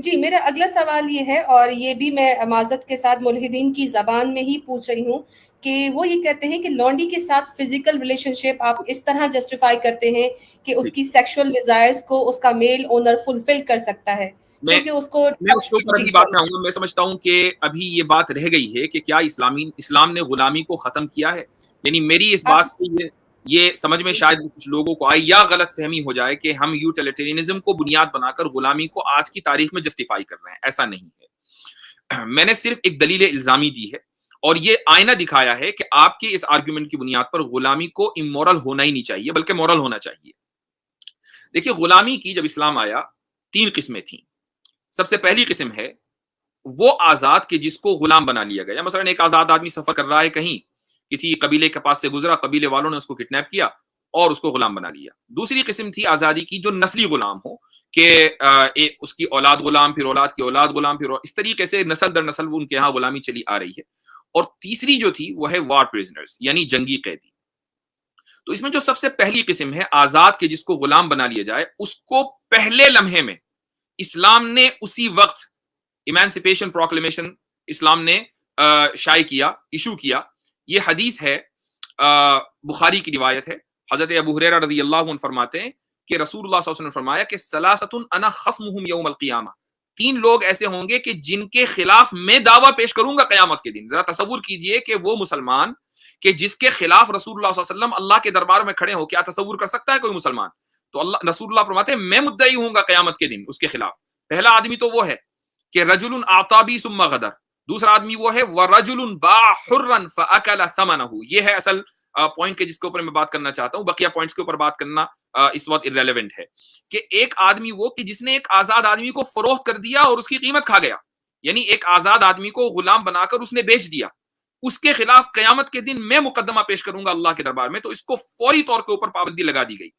جی میرا اگلا سوال یہ ہے، اور یہ بھی میں معذرت کے ساتھ ملحدین کی زبان میں ہی پوچھ رہی ہوں، کہ وہ یہ کہتے ہیں کہ لانڈی کے ساتھ فزیکل ریلیشن شپ آپ اس طرح جسٹیفائی کرتے ہیں کہ اس کی سیکشول ڈیزائرز کو اس کا میل اونر فلفل کر سکتا ہے، میں چونکہ اس کو اس کے اوپر جی ابھی بات سوری میں آؤں گا. میں سمجھتا ہوں کہ ابھی یہ بات رہ گئی ہے کہ کیا اسلام نے غلامی کو ختم کیا ہے. یعنی میری اس آپ بات سے یہ سمجھ میں شاید کچھ لوگوں کو آئے یا غلط فہمی ہو جائے کہ ہم یوٹیلیٹرینزم کو بنیاد بنا کر غلامی کو آج کی تاریخ میں جسٹیفائی کر رہے ہیں. ایسا نہیں ہے. میں نے صرف ایک دلیل الزامی دی ہے اور یہ آئینہ دکھایا ہے کہ آپ کے اس آرگومنٹ کی بنیاد پر غلامی کو امورل ہونا ہی نہیں چاہیے بلکہ مورل ہونا چاہیے. دیکھیے غلامی کی جب اسلام آیا 3 قسمیں تھیں. سب سے پہلی قسم ہے وہ آزاد کہ جس کو غلام بنا لیا گیا. مثلا ایک آزاد آدمی سفر کر رہا ہے کہیں، کسی قبیلے کے پاس سے گزرا، قبیلے والوں نے اس کو کڈنیپ کیا اور اس کو غلام بنا لیا. دوسری قسم تھی آزادی کی جو نسلی غلام ہو، کہ اس کی اولاد غلام، پھر اولاد کی اولاد غلام، پھر اس طریقے سے نسل در نسل ان کے ہاں غلامی چلی آ رہی ہے. اور تیسری جو تھی وہ ہے وار پریزنرز، یعنی جنگی قیدی. تو اس میں جو سب سے پہلی قسم ہے آزاد کہ جس کو غلام بنا لیا جائے، اس کو پہلے لمحے میں اسلام نے اسی وقت ایمانسپیشن پروکلیمیشن اسلام نے شائع کیا، ایشو کیا. یہ حدیث ہے، بخاری کی روایت ہے. حضرت ابو ہریرہ رضی اللہ عنہ فرماتے ہیں کہ رسول اللہ صلی اللہ علیہ وسلم نے فرمایا کہ ثلاثۃ انا خصمہم یوم القیامہ، 3 لوگ ایسے ہوں گے کہ جن کے خلاف میں دعویٰ پیش کروں گا قیامت کے دن. ذرا تصور کیجئے کہ وہ مسلمان کہ جس کے خلاف رسول اللہ صلی اللہ علیہ وسلم اللہ کے دربار میں کھڑے ہو، کیا تصور کر سکتا ہے کوئی مسلمان؟ تو رسول اللہ فرماتے ہیں میں مدعی ہوں گا قیامت کے دن اس کے خلاف. پہلا آدمی تو وہ ہے کہ رجل اعطابی ثم غدر. دوسرا آدمی وہ ہے ورجل باع حرا فاکل ثمنہ. یہ ہے اصل پوائنٹ کے جس کے اوپر میں بات کرنا چاہتا ہوں. بقیہ پوائنٹس کے اوپر بات کرنا اس وقت irrelevant ہے. کہ ایک آدمی وہ کہ جس نے ایک آزاد آدمی کو فروخت کر دیا اور اس کی قیمت کھا گیا، یعنی ایک آزاد آدمی کو غلام بنا کر اس نے بیچ دیا، اس کے خلاف قیامت کے دن میں مقدمہ پیش کروں گا اللہ کے دربار میں. تو اس کو فوری طور کے اوپر پابندی لگا دی گئی.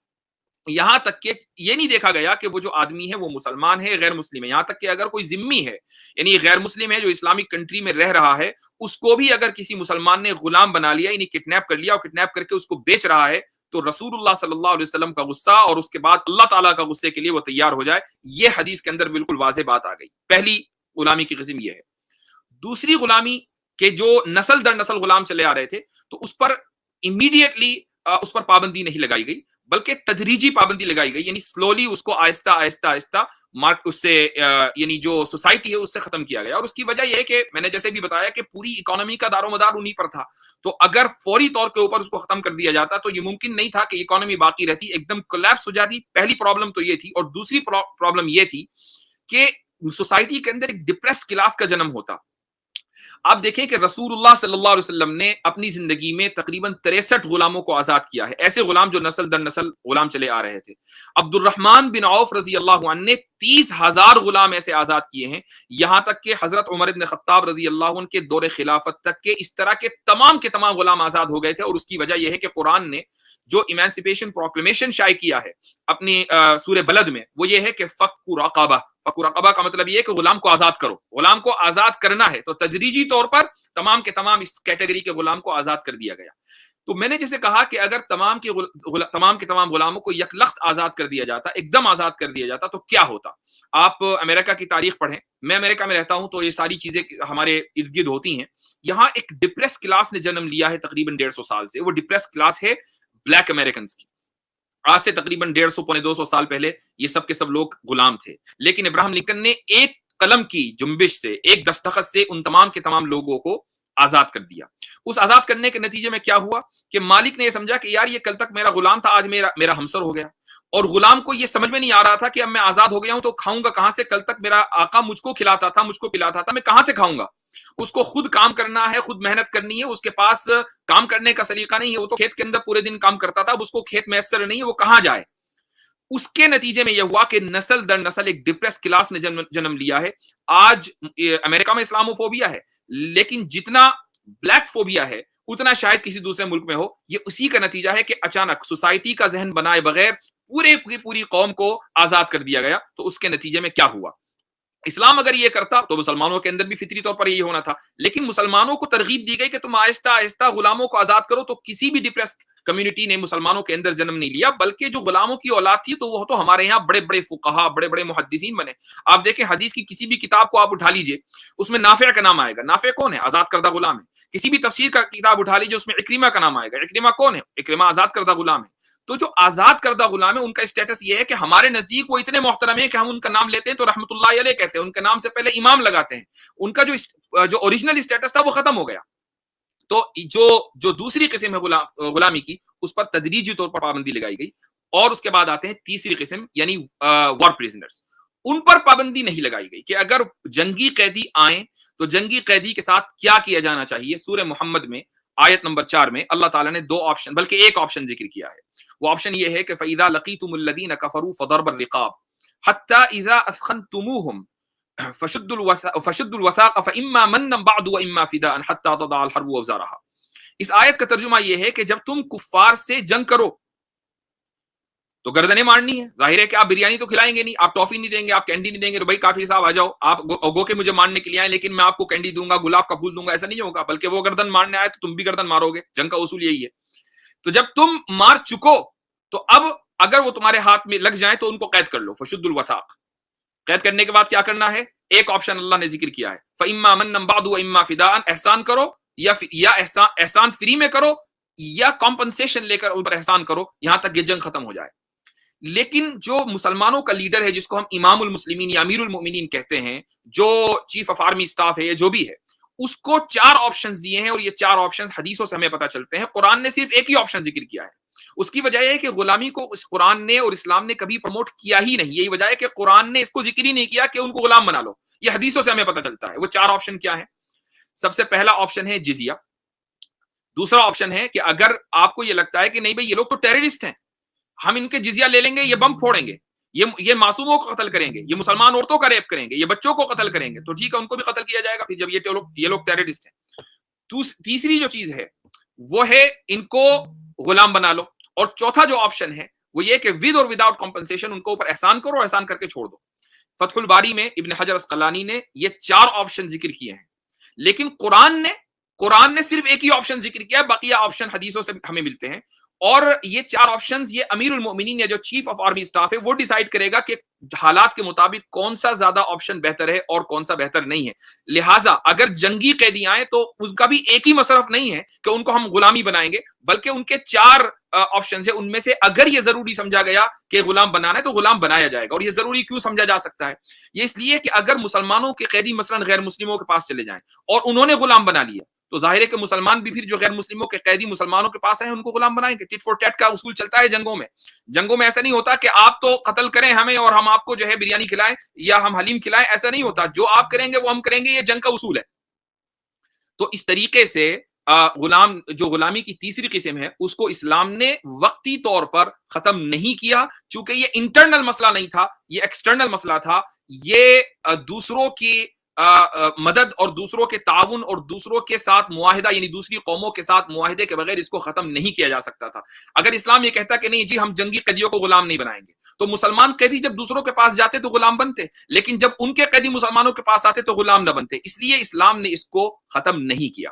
یہاں تک کہ یہ نہیں دیکھا گیا کہ وہ جو آدمی ہے وہ مسلمان ہے غیر مسلم ہے. یہاں تک کہ اگر کوئی ذمی ہے، یعنی غیر مسلم ہے جو اسلامک کنٹری میں رہ رہا ہے، اس کو بھی اگر کسی مسلمان نے غلام بنا لیا، یعنی کڈنیپ کر لیا اور کڈنیپ کر کے اس کو بیچ رہا ہے، تو رسول اللہ صلی اللہ علیہ وسلم کا غصہ اور اس کے بعد اللہ تعالیٰ کا غصے کے لیے وہ تیار ہو جائے. یہ حدیث کے اندر بالکل واضح بات آ گئی. پہلی غلامی کی قسم یہ ہے. دوسری غلامی کہ جو نسل در نسل غلام چلے آ رہے تھے، تو اس پر امیڈیٹلی اس پر پابندی نہیں لگائی گئی بلکہ تدریجی پابندی لگائی گئی. یعنی سلولی اس کو آہستہ آہستہ آہستہ اس سے یعنی جو سوسائٹی ہے اس سے ختم کیا گیا. اور اس کی وجہ یہ ہے کہ میں نے جیسے بھی بتایا کہ پوری اکانومی کا دار و مدار انہی پر تھا. تو اگر فوری طور کے اوپر اس کو ختم کر دیا جاتا تو یہ ممکن نہیں تھا کہ اکانومی باقی رہتی، ایک دم کولیپس ہو جاتی. پہلی پرابلم تو یہ تھی. اور دوسری پرابلم یہ تھی کہ سوسائٹی کے اندر ایک ڈپریسڈ کلاس کا جنم ہوتا. آپ دیکھیں کہ رسول اللہ صلی اللہ علیہ وسلم نے اپنی زندگی میں تقریباً 63 غلاموں کو آزاد کیا ہے، ایسے غلام جو نسل در نسل غلام چلے آ رہے تھے. عبد الرحمن بن عوف رضی اللہ عنہ نے 30,000 غلام ایسے آزاد کیے ہیں. یہاں تک کہ حضرت عمر بن خطاب رضی اللہ عنہ کے دور خلافت تک کے اس طرح کے تمام غلام آزاد ہو گئے تھے. اور اس کی وجہ یہ ہے کہ قرآن نے جو ایمانسپیشن پروکلیمیشن شائع کیا ہے اپنی سورہ بلد میں، وہ یہ ہے کہ فک رقبہ. فک رقبہ کا مطلب یہ ہے کہ غلام کو آزاد کرو، غلام کو آزاد کرنا ہے. تو تدریجی طور پر تمام کے تمام اس کیٹیگری کے غلام کو آزاد کر دیا گیا. تو میں نے جیسے کہا کہ اگر تمام کے تمام غلاموں کو یک لخت آزاد کر دیا جاتا، ایک دم آزاد کر دیا جاتا، تو کیا ہوتا؟ آپ امریکہ کی تاریخ پڑھیں. میں امریکہ میں رہتا ہوں تو یہ ساری چیزیں ہمارے ارد گرد ہوتی ہیں. یہاں ایک ڈپریس کلاس نے جنم لیا ہے تقریباً 150 سال سے. وہ ڈپریس کلاس ہے بلیک امریکنز کی. آج سے تقریباً 150 پونے 200 سال پہلے یہ سب کے سب لوگ غلام تھے. لیکن ابراہم لنکن نے ایک قلم کی جنبش سے، ایک دستخط سے ان تمام کے تمام لوگوں کو آزاد کر دیا. اس آزاد کرنے کے نتیجے میں کیا ہوا کہ مالک نے یہ سمجھا کہ یار یہ کل تک میرا غلام تھا، آج میرا ہمسر ہو گیا. اور غلام کو یہ سمجھ میں نہیں آ رہا تھا کہ اب میں آزاد ہو گیا ہوں تو کھاؤں گا کہاں سے؟ کل تک میرا آقا مجھ کو کھلاتا تھا، مجھ کو پلاتا تھا، میں کہاں سے کھاؤں گا؟ اس کو خود کام کرنا ہے، خود محنت کرنی ہے. اس کے پاس کام کرنے کا سلیقہ نہیں ہے. وہ تو کھیت کے اندر پورے دن کام کرتا تھا، اب اس کو کھیت میسر نہیں ہے، وہ کہاں جائے؟ اس کے نتیجے میں یہ ہوا کہ نسل در نسل ایک ڈپریس کلاس نے جنم لیا ہے. آج امریکہ میں اسلامو فوبیا ہے، لیکن جتنا بلیک فوبیا ہے اتنا شاید کسی دوسرے ملک میں ہو. یہ اسی کا نتیجہ ہے کہ اچانک سوسائٹی کا ذہن بنائے بغیر پوری قوم کو آزاد کر دیا گیا. تو اس کے نتیجے میں کیا ہوا؟ اسلام اگر یہ کرتا تو مسلمانوں کے اندر بھی فطری طور پر یہ ہونا تھا. لیکن مسلمانوں کو ترغیب دی گئی کہ تم آہستہ آہستہ غلاموں کو آزاد کرو، تو کسی بھی ڈپریس کمیونٹی نے مسلمانوں کے اندر جنم نہیں لیا، بلکہ جو غلاموں کی اولاد تھی تو وہ تو ہمارے یہاں بڑے بڑے فقہا، بڑے بڑے محدثین بنے. آپ دیکھیں حدیث کی کسی بھی کتاب کو آپ اٹھا لیجئے، اس میں نافع کا نام آئے گا. نافع کون ہے؟ آزاد کردہ غلام ہے. کسی بھی تفسیر کا کتاب اٹھا لیجئے، اس میں اکرمہ کا نام آئے گا. اکرمہ کون ہے؟ اکرمہ آزاد کردہ غلام ہے. تو جو آزاد کردہ غلام ہے ان کا اسٹیٹس یہ ہے کہ ہمارے نزدیک وہ اتنے محترم ہیں کہ ہم ان کا نام لیتے ہیں تو رحمت اللہ علیہ کہتے ہیں، ان کے نام سے پہلے امام لگاتے ہیں. ان کا جو اوریجنل اسٹیٹس تھا وہ ختم ہو گیا. تو جو دوسری قسم ہے غلامی کی، اس پر تدریجی طور پر پابندی لگائی گئی. اور اس کے بعد آتے ہیں تیسری قسم یعنی وار پریزنرز. ان پر پابندی نہیں لگائی گئی کہ اگر جنگی قیدی آئیں تو جنگی قیدی کے ساتھ کیا کیا جانا چاہیے. سورہ محمد میں آیت نمبر 4 میں اللہ تعالیٰ نے 2 آپشن بلکہ ایک آپشن ذکر کیا ہے. وہ آپشن یہ ہے کہ فَإِذَا لَقِيتُمُ الَّذِينَ كَفَرُوا فَضَرْبَ الرِّقَابِ حَتَّى إِذَا أَثْخَنْتُمُوهُمْ فَشُدُّوا الْوَثَاقَ فَإِمَّا مَنًّا بَعْدُ وَإِمَّا فِدَاءً حَتَّى تَضَعَ الْحَرْبُ أَوْزَارَهَا. اس آیت کا ترجمہ یہ ہے کہ جب تم کفار سے جنگ کرو تو گردنیں مارنی ہے. ظاہر ہے کہ آپ بریانی تو کھلائیں گے نہیں، آپ ٹافی نہیں دیں گے، آپ کینڈی نہیں دیں گے. تو بھائی کافی صاحب آ جاؤ، آپ گو کے مجھے مارنے کے لیے آئے لیکن میں آپ کو کینڈی دوں گا، گلاب کا پھول دوں گا، ایسا نہیں ہوگا. بلکہ وہ گردن مارنے آئے تو تم بھی گردن مارو گے. جنگ کا اصول یہی ہے. تو جب تم مار چکو تو اب اگر وہ تمہارے ہاتھ میں لگ جائیں تو ان کو قید کر لو. فشد الوثاق. قید کرنے کے بعد کیا کرنا ہے؟ ایک آپشن اللہ نے ذکر کیا ہے، فَإِمَّا مَنًّا بَعْدُ وَإِمَّا فِدَاءً. احسان کرو یا احسان فری میں کرو یا کمپنسیشن لے کر ان پر احسان کرو یہاں تک یہ جنگ ختم ہو جائے. لیکن جو مسلمانوں کا لیڈر ہے جس کو ہم امام المسلمین یا امیر المؤمنین کہتے ہیں، جو چیف آف آرمی اسٹاف ہے یا جو بھی ہے، اس کو 4 آپشنز دیے ہیں اور یہ 4 آپشنز حدیثوں سے ہمیں پتہ چلتے ہیں. قرآن نے صرف ایک ہی آپشن ذکر کیا ہے. اس کی وجہ یہ ہے کہ غلامی کو اس قرآن نے اور اسلام نے کبھی پروموٹ کیا ہی نہیں. یہی وجہ ہے کہ قرآن نے اس کو ذکر ہی نہیں کیا کہ ان کو غلام بنا لو. یہ حدیثوں سے ہمیں پتہ چلتا ہے. وہ 4 آپشن کیا ہیں؟ سب سے پہلا آپشن ہے جزیہ. دوسرا آپشن ہے کہ اگر آپ کو یہ لگتا ہے کہ نہیں بھائی یہ لوگ تو ٹیررسٹ ہیں، ہم ان کے جزیہ لے لیں گے، یہ بم پھوڑیں گے، یہ معصوموں کو قتل کریں گے، یہ مسلمان عورتوں کا ریپ کریں گے، یہ بچوں کو قتل کریں گے، تو ٹھیک ہے ان کو بھی قتل کیا جائے گا پھر جب یہ لوگ ٹیررسٹ ہیں. تیسری جو چیز ہے وہ ہے ان کو غلام بنا لو. اور چوتھا جو آپشن ہے وہ یہ کہ ود اور وداؤٹ کمپنسیشن ان کو اوپر احسان کرو، احسان کر کے چھوڑ دو. فتح الباری میں ابن حجر اسقلانی نے یہ 4 آپشن ذکر کیے ہیں. لیکن قرآن نے صرف ایک ہی آپشن ذکر کیا ہے، بقیہ آپشن حدیثوں سے ہمیں ملتے ہیں. اور یہ 4 آپشنز یہ امیر المؤمنین یا جو چیف آف آرمی اسٹاف ہے وہ ڈیسائیڈ کرے گا کہ حالات کے مطابق کون سا زیادہ آپشن بہتر ہے اور کون سا بہتر نہیں ہے. لہٰذا اگر جنگی قیدی آئیں تو ان کا بھی ایک ہی مصرف نہیں ہے کہ ان کو ہم غلامی بنائیں گے، بلکہ ان کے 4 آپشنز ہیں. ان میں سے اگر یہ ضروری سمجھا گیا کہ غلام بنانا ہے تو غلام بنایا جائے گا. اور یہ ضروری کیوں سمجھا جا سکتا ہے؟ یہ اس لیے کہ اگر مسلمانوں کے قیدی مثلا غیر مسلموں کے پاس چلے جائیں اور انہوں نے غلام بنا لیا تو ظاہر ہے کہ مسلمان بھی پھر جو غیر مسلموں کے قیدی مسلمانوں کے پاس ہیں ان کو غلام بنائیں گے. ٹٹ فور ٹیٹ کا اصول چلتا ہے جنگوں میں ایسا نہیں ہوتا کہ آپ تو قتل کریں ہمیں اور ہم آپ کو جو ہے بریانی کھلائیں یا ہم حلیم کھلائیں. ایسا نہیں ہوتا. جو آپ کریں گے وہ ہم کریں گے. یہ جنگ کا اصول ہے. تو اس طریقے سے غلامی کی تیسری قسم ہے اس کو اسلام نے وقتی طور پر ختم نہیں کیا، چونکہ یہ انٹرنل مسئلہ نہیں تھا، یہ ایکسٹرنل مسئلہ تھا. یہ دوسروں کی مدد اور دوسروں کے تعاون اور دوسروں کے ساتھ معاہدہ یعنی دوسری قوموں کے ساتھ معاہدے کے بغیر اس کو ختم نہیں کیا جا سکتا تھا. اگر اسلام یہ کہتا کہ نہیں جی ہم جنگی قیدیوں کو غلام نہیں بنائیں گے تو مسلمان قیدی جب دوسروں کے پاس جاتے تو غلام بنتے، لیکن جب ان کے قیدی مسلمانوں کے پاس آتے تو غلام نہ بنتے. اس لیے اسلام نے اس کو ختم نہیں کیا.